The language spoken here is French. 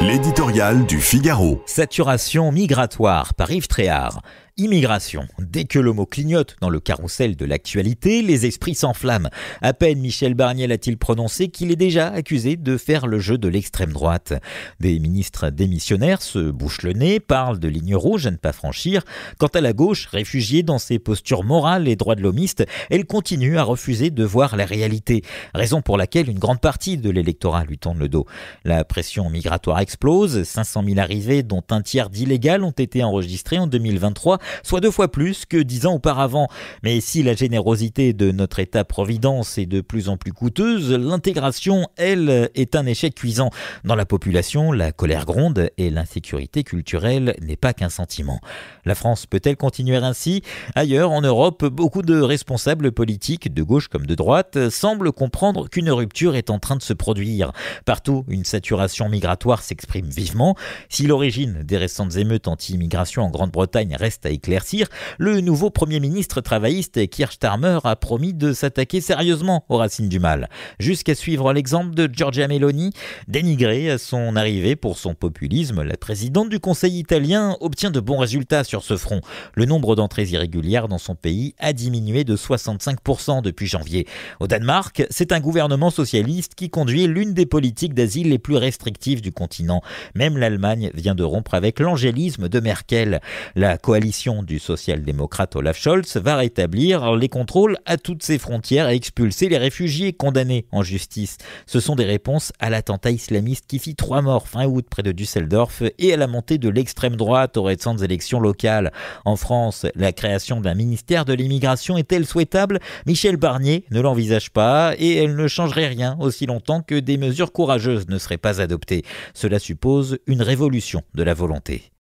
L'éditorial du Figaro. Saturation migratoire par Yves Tréhard. Immigration. Dès que le mot clignote dans le carrousel de l'actualité, les esprits s'enflamment. À peine Michel Barnier l'a-t-il prononcé qu'il est déjà accusé de faire le jeu de l'extrême droite. Des ministres démissionnaires se bouchent le nez, parlent de lignes rouges à ne pas franchir. Quant à la gauche, réfugiée dans ses postures morales et droits de l'homiste, elle continue à refuser de voir la réalité. Raison pour laquelle une grande partie de l'électorat lui tourne le dos. La pression migratoire explose. 500 000 arrivées, dont un tiers d'illégales, ont été enregistrées en 2023. Soit 2 fois plus que 10 ans auparavant. Mais si la générosité de notre État-providence est de plus en plus coûteuse, l'intégration, elle, est un échec cuisant. Dans la population, la colère gronde et l'insécurité culturelle n'est pas qu'un sentiment. La France peut-elle continuer ainsi ? Ailleurs, en Europe, beaucoup de responsables politiques, de gauche comme de droite, semblent comprendre qu'une rupture est en train de se produire. Partout, une saturation migratoire s'exprime vivement. Si l'origine des récentes émeutes anti-immigration en Grande-Bretagne reste à éclaircir, le nouveau Premier ministre travailliste Keir Starmer a promis de s'attaquer sérieusement aux racines du mal. Jusqu'à suivre l'exemple de Giorgia Meloni, dénigrée à son arrivée pour son populisme, la présidente du Conseil italien obtient de bons résultats sur ce front. Le nombre d'entrées irrégulières dans son pays a diminué de 65% depuis janvier. Au Danemark, c'est un gouvernement socialiste qui conduit l'une des politiques d'asile les plus restrictives du continent. Même l'Allemagne vient de rompre avec l'angélisme de Merkel. La coalition du social-démocrate Olaf Scholz va rétablir les contrôles à toutes ses frontières et expulser les réfugiés condamnés en justice. Ce sont des réponses à l'attentat islamiste qui fit 3 morts fin août près de Düsseldorf et à la montée de l'extrême droite aux récentes élections locales. En France, la création d'un ministère de l'immigration est-elle souhaitable ? Michel Barnier ne l'envisage pas et elle ne changerait rien aussi longtemps que des mesures courageuses ne seraient pas adoptées. Cela suppose une révolution de la volonté.